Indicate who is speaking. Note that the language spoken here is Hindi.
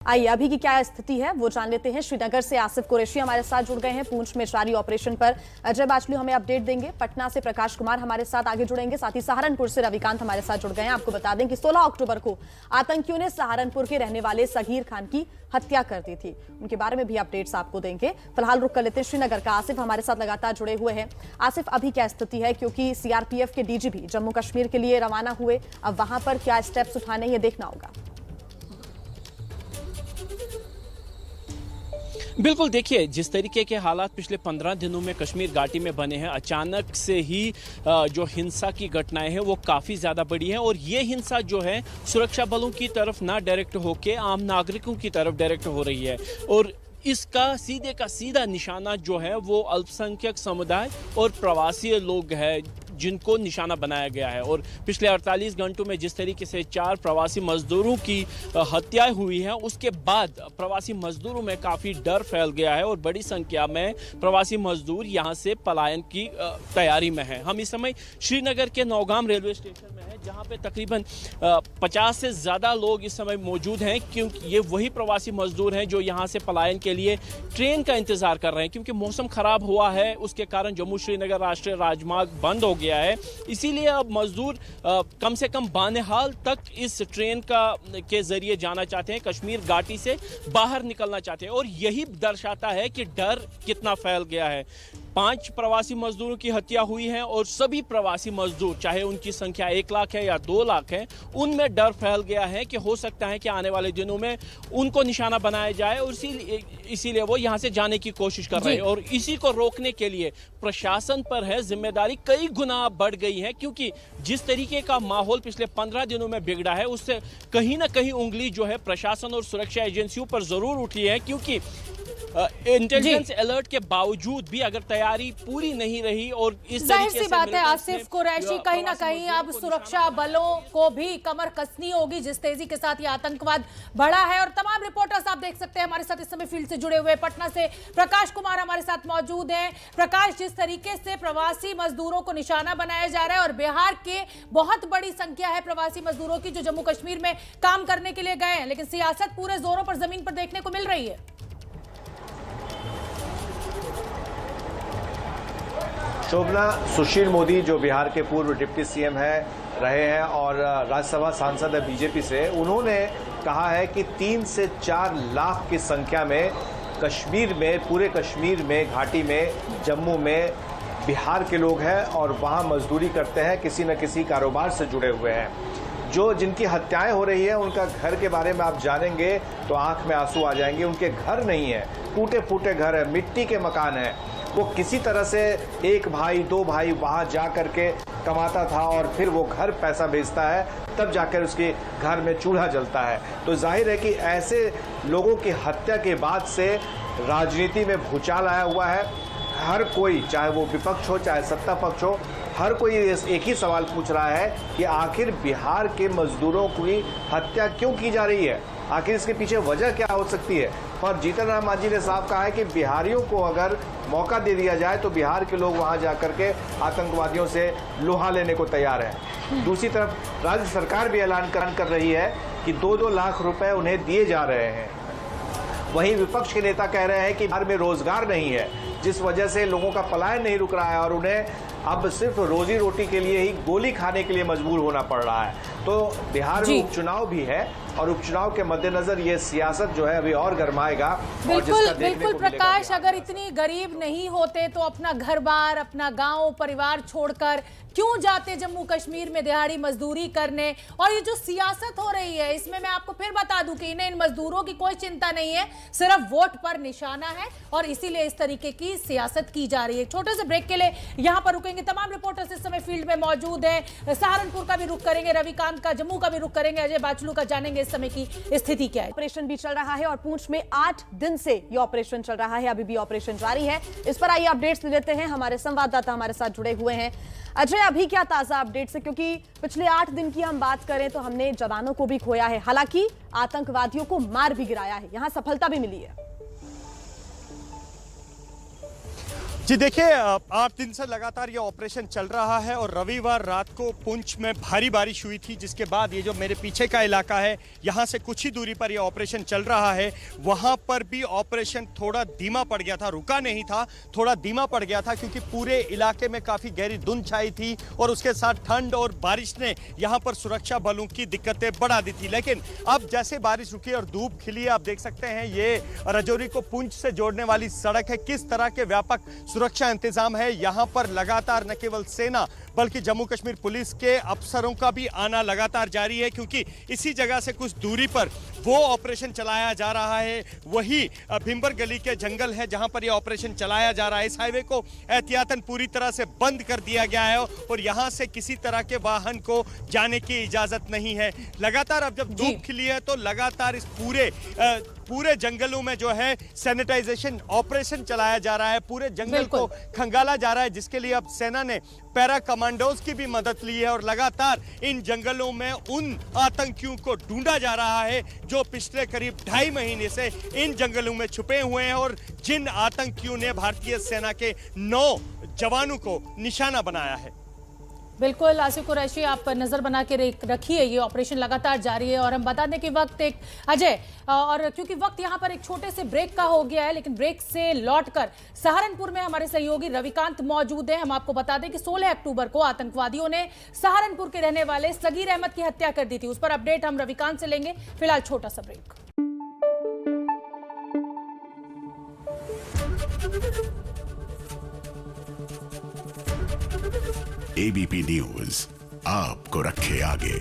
Speaker 1: आइए अभी की क्या स्थिति है वो जान लेते हैं। श्रीनगर से आसिफ कुरैशी हमारे साथ जुड़ गए हैं। पूंछ में जारी ऑपरेशन पर अजय बाचलू हमें अपडेट देंगे। पटना से प्रकाश कुमार हमारे साथ आगे जुड़ेंगे। साथ ही सहारनपुर से रविकांत हमारे साथ जुड़ गए हैं। आपको बता दें कि 16 अक्टूबर को आतंकियों ने सहारनपुर के रहने वाले सगीर खान की हत्या कर दी थी। उनके बारे में भी अपडेट्स आपको देंगे। फिलहाल रुक कर लेते हैं श्रीनगर का। आसिफ हमारे साथ लगातार जुड़े हुए हैं। आसिफ, अभी क्या स्थिति है, क्योंकि सीआरपीएफ के डीजीपी जम्मू कश्मीर के लिए रवाना हुए, अब वहां पर क्या स्टेप्स उठाने ये देखना होगा।
Speaker 2: बिल्कुल, देखिए जिस तरीके के हालात पिछले 15 दिनों में कश्मीर घाटी में बने हैं, अचानक से ही जो हिंसा की घटनाएं हैं वो काफ़ी ज़्यादा बड़ी हैं और ये हिंसा जो है सुरक्षा बलों की तरफ ना डायरेक्ट होके आम नागरिकों की तरफ डायरेक्ट हो रही है और इसका सीधे का सीधा निशाना जो है वो अल्पसंख्यक समुदाय और प्रवासी लोग हैं जिनको निशाना बनाया गया है। और पिछले 48 घंटों में जिस तरीके से 4 प्रवासी मजदूरों की हत्याएं हुई हैं, उसके बाद प्रवासी मजदूरों में काफ़ी डर फैल गया है और बड़ी संख्या में प्रवासी मजदूर यहां से पलायन की तैयारी में हैं। हम इस समय श्रीनगर के नौगाम रेलवे स्टेशन में हैं, जहां पे तकरीबन 50 से ज़्यादा लोग इस समय मौजूद हैं, क्योंकि ये वही प्रवासी मजदूर हैं जो यहाँ से पलायन के लिए ट्रेन का इंतज़ार कर रहे हैं। क्योंकि मौसम ख़राब हुआ है, उसके कारण जम्मू श्रीनगर राष्ट्रीय राजमार्ग बंद हो गया है, इसीलिए अब मजदूर कम से कम बानेहाल तक इस ट्रेन के जरिए जाना चाहते हैं, कश्मीर घाटी से बाहर निकलना चाहते हैं। और यही दर्शाता है कि डर कितना फैल गया है। 5 प्रवासी मजदूरों की हत्या हुई है और सभी प्रवासी मजदूर, चाहे उनकी संख्या 1 लाख है या 2 लाख है, उनमें डर फैल गया है कि हो सकता है कि आने वाले दिनों में उनको निशाना बनाया जाए और इसीलिए वो यहां से जाने की कोशिश कर रहे हैं। और इसी को रोकने के लिए प्रशासन पर है जिम्मेदारी कई गुना बढ़ गई है, क्योंकि जिस तरीके का माहौल पिछले 15 दिनों में बिगड़ा है, उससे कहीं ना कहीं उंगली जो है प्रशासन और सुरक्षा एजेंसियों पर जरूर उठी है। क्योंकि इंटेलिजेंस अलर्ट के बावजूद भी अगर तैयारी पूरी नहीं रही और इस
Speaker 3: जाहिर सी बात है आसिफ कुरैशी, कहीं ना कहीं अब सुरक्षा बलों को भी कमर कसनी होगी जिस तेजी के साथ ये आतंकवाद बढ़ा है। और तमाम रिपोर्टर्स आप देख सकते हैं हमारे साथ इस समय फील्ड से जुड़े हुए। पटना से प्रकाश कुमार हमारे साथ मौजूद हैं। प्रकाश, जिस तरीके से प्रवासी मजदूरों को निशाना बनाया जा रहा है और बिहार के बहुत बड़ी संख्या है प्रवासी मजदूरों की जो जम्मू कश्मीर में काम करने के लिए गए हैं, लेकिन सियासत पूरे जोरों पर जमीन पर देखने को मिल रही है।
Speaker 4: शोभना, सुशील मोदी जो बिहार के पूर्व डिप्टी सीएम रहे हैं और राज्यसभा सांसद है बीजेपी से, उन्होंने कहा है कि 3 से 4 लाख की संख्या में कश्मीर में, पूरे कश्मीर में, घाटी में, जम्मू में बिहार के लोग हैं और वहां मजदूरी करते हैं, किसी न किसी कारोबार से जुड़े हुए हैं। जो जिनकी हत्याएं हो रही है उनका घर के बारे में आप जानेंगे तो आंख में आंसू आ जाएंगे। उनके घर नहीं है, टूटे फूटे घर है, मिट्टी के मकान है। वो किसी तरह से 1 भाई 2 भाई वहां जा करके कमाता था और फिर वो घर पैसा भेजता है, तब जाकर उसके घर में चूल्हा जलता है। तो जाहिर है कि ऐसे लोगों की हत्या के बाद से राजनीति में भूचाल आया हुआ है। हर कोई, चाहे वो विपक्ष हो चाहे सत्ता पक्ष हो, हर कोई एक ही सवाल पूछ रहा है कि आखिर बिहार के मजदूरों की हत्या क्यों की जा रही है, आखिर इसके पीछे वजह क्या हो सकती है। और जीतन राम मांझी ने साफ कहा है कि बिहारियों को अगर मौका दे दिया जाए तो बिहार के लोग वहां जाकर के आतंकवादियों से लोहा लेने को तैयार हैं। दूसरी तरफ राज्य सरकार भी ऐलान कर रही है कि 2-2 लाख रुपए उन्हें दिए जा रहे हैं। वहीं विपक्ष के नेता कह रहे हैं कि बिहार में रोजगार नहीं है, जिस वजह से लोगों का पलायन नहीं रुक रहा है और उन्हें अब सिर्फ रोजी रोटी के लिए ही गोली खाने के लिए मजबूर होना पड़ रहा है। तो बिहार में उपचुनाव भी है और उपचुनाव के मद्देनजर ये सियासत जो है अभी और गरमाएगा।
Speaker 3: बिल्कुल बिल्कुल प्रकाश, अगर इतनी गरीब नहीं होते तो अपना घर बार, अपना गांव परिवार छोड़कर क्यों जाते जम्मू कश्मीर में दिहाड़ी मजदूरी करने। और ये जो सियासत हो रही है इसमें मैं आपको फिर बता दूं कि इन्हें इन मजदूरों की कोई चिंता नहीं है, सिर्फ वोट पर निशाना है और इसीलिए इस तरीके की सियासत की जा रही है। छोटे से ब्रेक के लिए यहां पर रुकेंगे। तमाम रिपोर्टर्स इस समय फील्ड में मौजूद हैं। सहारनपुर का भी रुख करेंगे, रविकांत का, जम्मू का भी रुख करेंगे, अजय बाचलू का, जानेंगे इस समय की स्थिति क्या है।
Speaker 1: ऑपरेशन भी चल रहा है और पूंछ में 8 दिन से ये ऑपरेशन चल रहा है, अभी भी ऑपरेशन जारी है। इस पर आइए अपडेट्स लेते हैं, हमारे संवाददाता हमारे साथ जुड़े हुए हैं। अजय, अभी क्या ताजा अपडेट्स है, क्योंकि पिछले 8 दिन की हम बात करें तो हमने जवानों को भी खोया है, हालांकि आतंकवादियों को मार भी गिराया है, यहां सफलता भी मिली है।
Speaker 5: जी देखिए, 8 दिन से लगातार ये ऑपरेशन चल रहा है और रविवार रात को पुंछ में भारी बारिश हुई थी, जिसके बाद ये जो मेरे पीछे का इलाका है यहाँ से कुछ ही दूरी पर ये ऑपरेशन चल रहा है, वहाँ पर भी ऑपरेशन थोड़ा धीमा पड़ गया था, रुका नहीं था, थोड़ा धीमा पड़ गया था क्योंकि पूरे इलाके में काफ़ी गहरी धुंध छाई थी और उसके साथ ठंड और बारिश ने यहाँ पर सुरक्षा बलों की दिक्कतें बढ़ा दी थी। लेकिन अब जैसे बारिश रुकी और धूप खिली, आप देख सकते हैं ये राजौरी को पुंछ से जोड़ने वाली सड़क है, किस तरह के व्यापक सुरक्षा इंतजाम है। यहां पर लगातार न केवल सेना बल्कि जम्मू कश्मीर पुलिस के अफसरों का भी आना लगातार जारी है, क्योंकि इसी जगह से कुछ दूरी पर वो ऑपरेशन चलाया जा रहा है। वही भिंबर गली के जंगल है जहां पर ये ऑपरेशन चलाया जा रहा है। इस हाईवे को एहतियातन पूरी तरह से बंद कर दिया गया है और यहां से किसी तरह के वाहन को जाने की इजाजत नहीं है। लगातार अब जब धूप खिली है तो लगातार इस पूरे जंगलों में जो है सैनिटाइजेशन ऑपरेशन चलाया जा रहा है, पूरे जंगल को खंगाला जा रहा है, जिसके लिए अब सेना ने पैरा कमांडोज की भी मदद ली है और लगातार इन जंगलों में उन आतंकियों को ढूंढा जा रहा है जो पिछले करीब 2.5 महीने से इन जंगलों में छुपे हुए हैं और जिन आतंकियों ने भारतीय सेना के 9 जवानों को निशाना बनाया है।
Speaker 3: बिल्कुल आसिफ कुरैशी, आप नजर बना के रखिए, ये ऑपरेशन लगातार जारी है। और हम बता दें कि वक्त एक अजय और क्योंकि वक्त यहाँ पर एक छोटे से ब्रेक का हो गया है, लेकिन ब्रेक से लौटकर सहारनपुर में हमारे सहयोगी रविकांत मौजूद हैं। हम आपको बता दें कि 16 अक्टूबर को आतंकवादियों ने सहारनपुर के रहने वाले सगीर अहमद की हत्या कर दी थी। उस पर अपडेट हम रविकांत से लेंगे। फिलहाल छोटा सा ब्रेक।
Speaker 6: एबीपी न्यूज आपको रखे आगे।